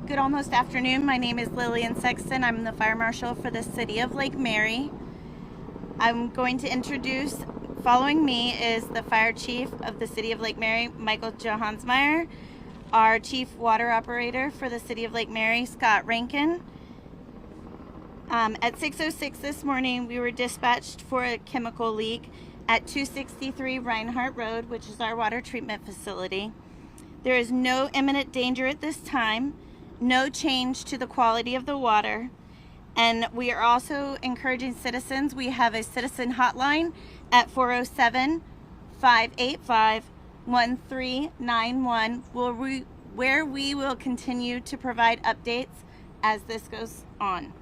Good almost afternoon. My name is Lillian Sexton. I'm the fire marshal for the city of Lake Mary. I'm going to introduce, following me is the fire chief of the city of Lake Mary, Michael Johansmeyer, our chief water operator for the city of Lake Mary, Scott Rankin. At 6:06 this morning, we were dispatched for a chemical leak at 263 Rinehart Road, which is our water treatment facility. There is no imminent danger at this time, no change to the quality of the water, and we are also encouraging citizens. We have a citizen hotline at 407-585-1391 where we will continue to provide updates as this goes on.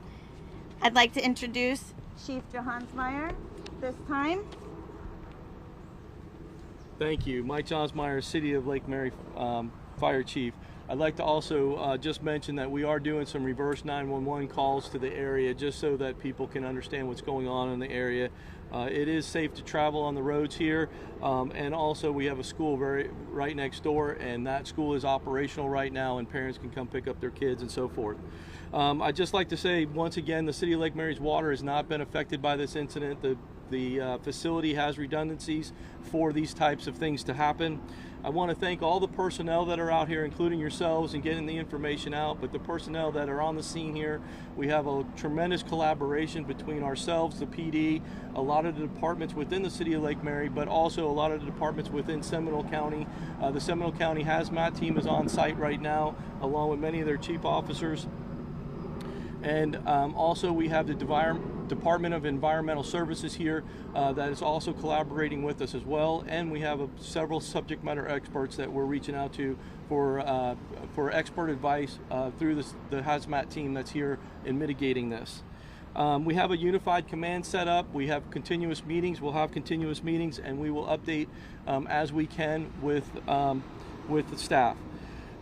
I'd like to introduce Chief Johansmeyer this time. Thank you. Mike Johnsmeyer, City of Lake Mary Fire Chief. I'd like to also just mention that we are doing some reverse 911 calls to the area just so that people can understand what's going on in the area. It is safe to travel on the roads here, and also we have a school right next door, and that school is operational right now, and parents can come pick up their kids and so forth. I'd just like to say once again, the City of Lake Mary's water has not been affected by this incident. The facility has redundancies for these types of things to happen. I want to thank all the personnel that are out here, including yourselves, in getting the information out, but the personnel that are on the scene here. We have a tremendous collaboration between ourselves, the PD, a lot of the departments within the City of Lake Mary, but also a lot of the departments within Seminole County. The Seminole County hazmat team is on site right now, along with many of their chief officers. And also we have the Department of Environmental Services here that is also collaborating with us as well, and we have several subject matter experts that we're reaching out to for expert advice through the hazmat team that's here in mitigating this. We have a unified command set up. We have continuous meetings. We'll have continuous meetings, and we will update as we can with the staff.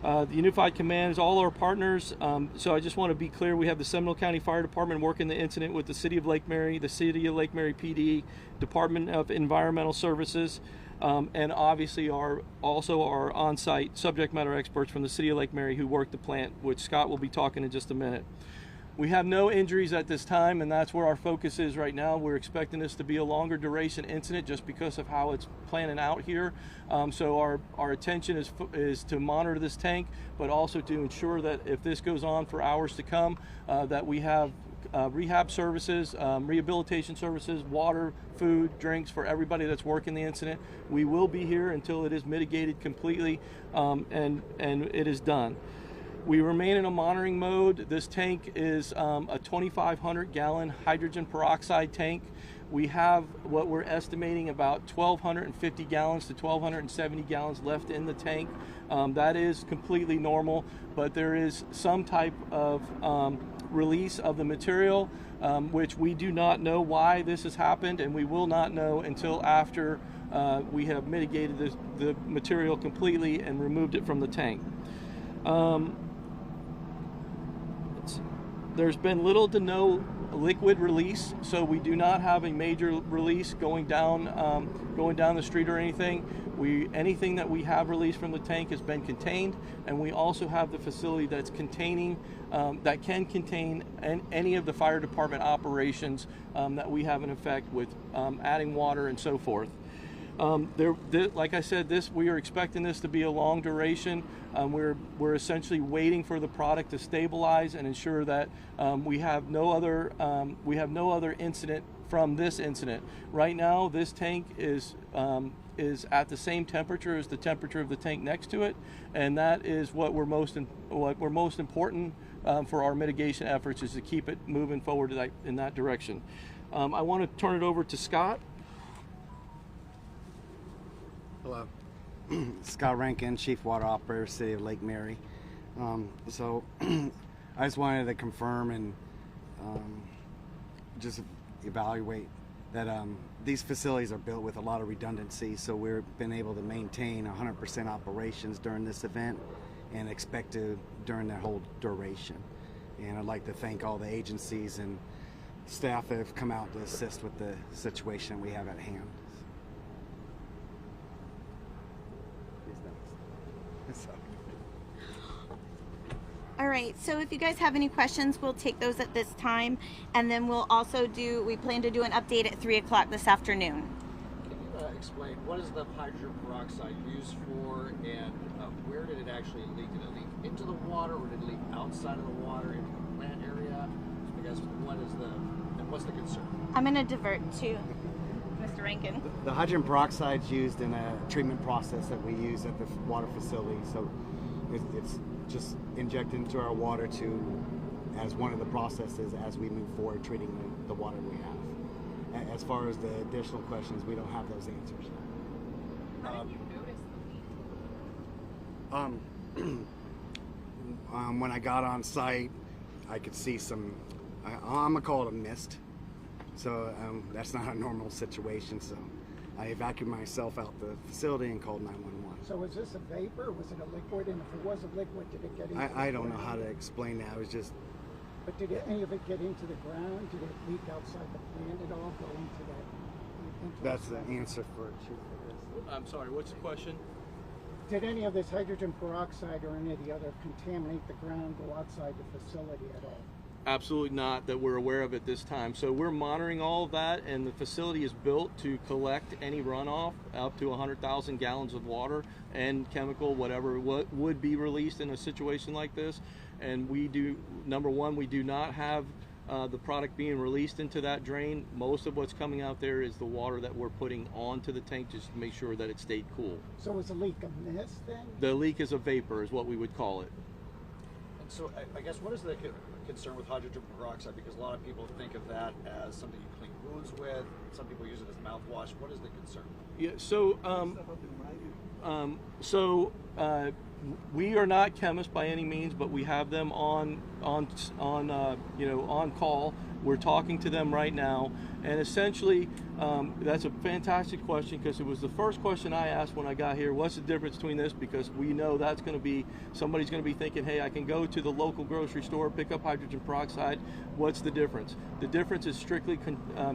The Unified Command is all our partners, so I just want to be clear, we have the Seminole County Fire Department working the incident with the City of Lake Mary, the City of Lake Mary PD, Department of Environmental Services, and obviously also our on-site subject matter experts from the City of Lake Mary who work the plant, which Scott will be talking in just a minute. We have no injuries at this time, and that's where our focus is right now. We're expecting this to be a longer duration incident just because of how it's planning out here. So our attention is to monitor this tank, but also to ensure that if this goes on for hours to come, that we have rehab services, rehabilitation services, water, food, drinks for everybody that's working the incident. We will be here until it is mitigated completely and it is done. We remain in a monitoring mode. This tank is a 2,500 gallon hydrogen peroxide tank. We have what we're estimating about 1,250 gallons to 1,270 gallons left in the tank. That is completely normal, but there is some type of release of the material, which we do not know why this has happened, and we will not know until after we have mitigated the material completely and removed it from the tank. There's been little to no liquid release, so we do not have a major release going down the street or anything. Anything that we have released from the tank has been contained, and we also have the facility that's containing that can contain any of the fire department operations that we have in effect with adding water and so forth. Like I said, we are expecting this to be a long duration. We're essentially waiting for the product to stabilize and ensure that we have no other incident from this incident. Right now, this tank is at the same temperature as the temperature of the tank next to it, and that is what we're most important for our mitigation efforts, is to keep it moving forward in that direction. I want to turn it over to Scott. Hello. Scott Rankin, Chief Water Operator, City of Lake Mary. So I just wanted to confirm and just evaluate that these facilities are built with a lot of redundancy, so we've been able to maintain 100% operations during this event and expect to during the whole duration. And I'd like to thank all the agencies and staff that have come out to assist with the situation we have at hand. All right, so if you guys have any questions, we'll take those at this time, and then we'll also we plan to do an update at 3 o'clock this afternoon. Can you explain what is the hydrogen peroxide used for, and where did it actually leak? Did it leak into the water, or did it leak outside of the water into the plant area? I guess what's the concern? I'm going to divert to Mr. Rankin. The hydrogen peroxide is used in a treatment process that we use at the water facility. So it's just injected into our water as one of the processes as we move forward treating the water we have. As far as the additional questions, we don't have those answers. How did you notice the leak? When I got on site, I could see some, I'm gonna call it a mist. So that's not a normal situation. So I evacuated myself out the facility and called 911. So was this a vapor? Was it a liquid? And if it was a liquid, did it get into I don't know how to explain that. It was just. But did any of it get into the ground? Did it leak outside the plant at all? Go into that? That's the answer for Chief. I'm sorry, what's the question? Did any of this hydrogen peroxide or any of the other contaminate the ground, go outside the facility at all? Absolutely not, that we're aware of at this time. So we're monitoring all of that, and the facility is built to collect any runoff up to 100,000 gallons of water and chemical, whatever would be released in a situation like this. And we do, number one, we do not have the product being released into that drain. Most of what's coming out there is the water that we're putting onto the tank just to make sure that it stayed cool. So was the leak a mist then? The leak is a vapor, is what we would call it. And so I guess what is the concern with hydrogen peroxide? Because a lot of people think of that as something you clean wounds with. Some people use it as mouthwash. What is the concern? Yeah. So we are not chemists by any means, but we have them on call. We're talking to them right now, and essentially, that's a fantastic question because it was the first question I asked when I got here. What's the difference between this? Because we know that's going to be, somebody's going to be thinking, hey, I can go to the local grocery store, pick up hydrogen peroxide. What's the difference? The difference is strictly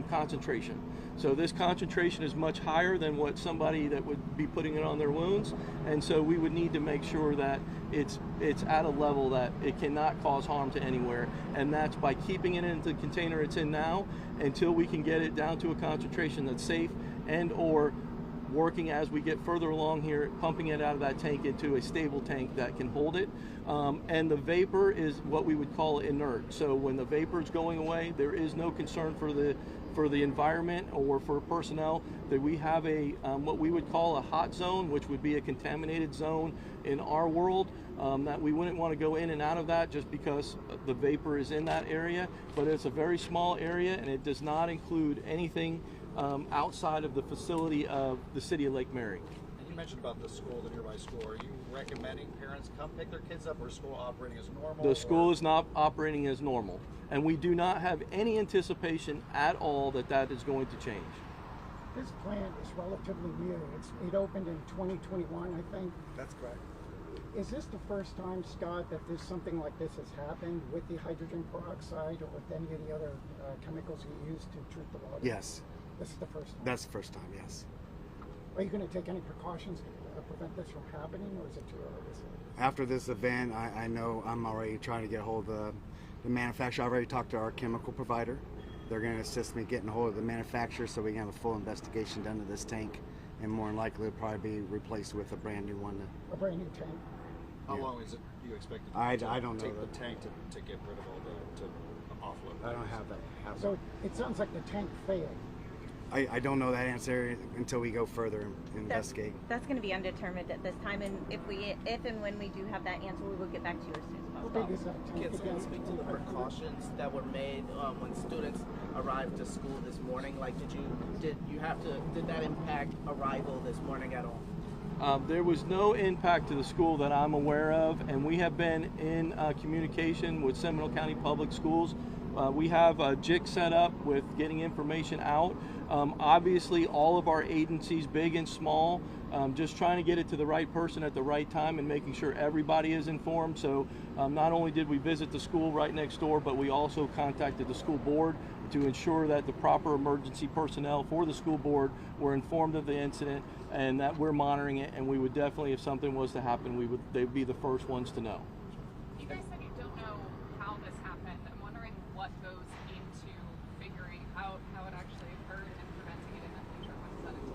concentration. So this concentration is much higher than what somebody that would be putting it on their wounds, and so we would need to make sure that it's at a level that it cannot cause harm to anywhere, and that's by keeping it in the container it's in now until we can get it down to a concentration that's safe, and or working as we get further along here, pumping it out of that tank into a stable tank that can hold it. And the vapor is what we would call inert. So when the vapor is going away, there is no concern for the environment or for personnel. That we have a what we would call a hot zone, which would be a contaminated zone in our world, that we wouldn't want to go in and out of that just because the vapor is in that area. But it's a very small area, and it does not include anything outside of the facility of the city of Lake Mary. And you mentioned about the school, the nearby school. Are you recommending parents come pick their kids up, or is school operating as normal? The school is not operating as normal, and we do not have any anticipation at all that that is going to change. This plant is relatively new. It opened in 2021, I think. That's correct. Is this the first time, Scott, that something like this has happened with the hydrogen peroxide or with any of the other chemicals you use to treat the water? Yes. This is the first time? That's the first time, yes. Are you going to take any precautions to prevent this from happening, or is it too early to say? After this event, I know I'm already trying to get a hold of the manufacturer. I already talked to our chemical provider. They're going to assist me getting a hold of the manufacturer so we can have a full investigation done to this tank, and more than likely it'll probably be replaced with a brand new one. A brand new tank? How long is it you expect it to I don't know take that. the tank to get rid of all to offload? I don't have that. So it sounds like the tank failed. I don't know that answer until we go further and investigate. That's going to be undetermined at this time, and if and when we do have that answer, we will get back to you as soon as How possible. big is that tank Can someone again? speak to the precautions that were made when students arrived to school this morning? Like, did that impact arrival this morning at all? There was no impact to the school that I'm aware of, and we have been in communication with Seminole County Public Schools. We have a jig set up with getting information out. Obviously, all of our agencies, big and small, just trying to get it to the right person at the right time and making sure everybody is informed. So not only did we visit the school right next door, but we also contacted the school board to ensure that the proper emergency personnel for the school board were informed of the incident and that we're monitoring it, and we would definitely, if something was to happen, they'd be the first ones to know. You guys said you don't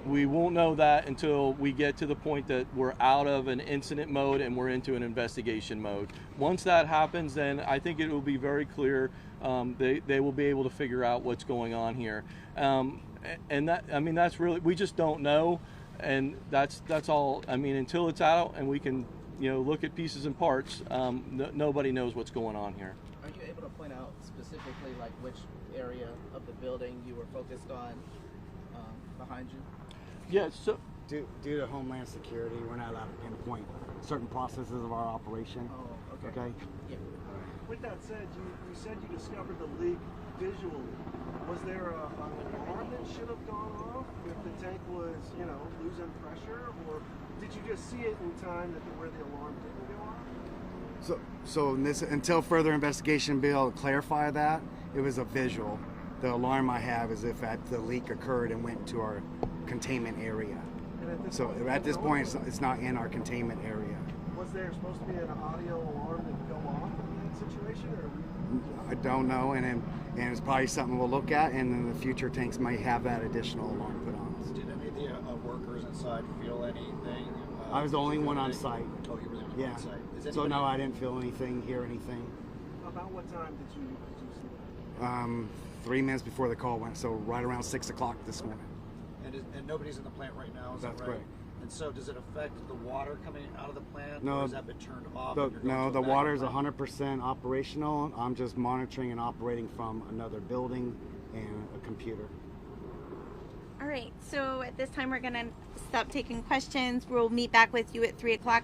we won't know that until we get to the point that we're out of an incident mode and we're into an investigation mode. Once that happens, then I think it will be very clear. They will be able to figure out what's going on here. And that, I mean, that's really, we just don't know. And that's all. I mean, until it's out and we can, look at pieces and parts, nobody knows what's going on here. Are you able to point out specifically like which area of the building you were focused on behind you? Yeah, so Due to Homeland Security, we're not allowed to pinpoint certain processes of our operation. Oh, okay. Okay? Yeah. With that said, you said you discovered the leak visually. Was there an alarm that should have gone off if the tank was, losing pressure, or did you just see it in time where the alarm didn't go off? So until further investigation, be able to clarify that, it was a visual. The alarm I have is if the leak occurred and went into our containment area. And At this point, it's not in our containment area. Was there supposed to be an audio alarm that would go off in that situation, or? I don't know, and it's probably something we'll look at, and in the future tanks might have that additional alarm put on. Did any of the workers inside feel anything? I was the only one on site. Oh, you were the only one Yeah. on site. Is So anybody- no, I didn't feel anything, hear anything. About what time did you see that? 3 minutes before the call went, so right around 6 o'clock this morning. And nobody's in the plant right now, is That's that right? correct. And so does it affect the water coming out of the plant? No. Or has that been turned off? and you're going No, to the a backup water is plant? 100% operational. I'm just monitoring and operating from another building and a computer. All right, so at this time we're going to stop taking questions. We'll meet back with you at 3 o'clock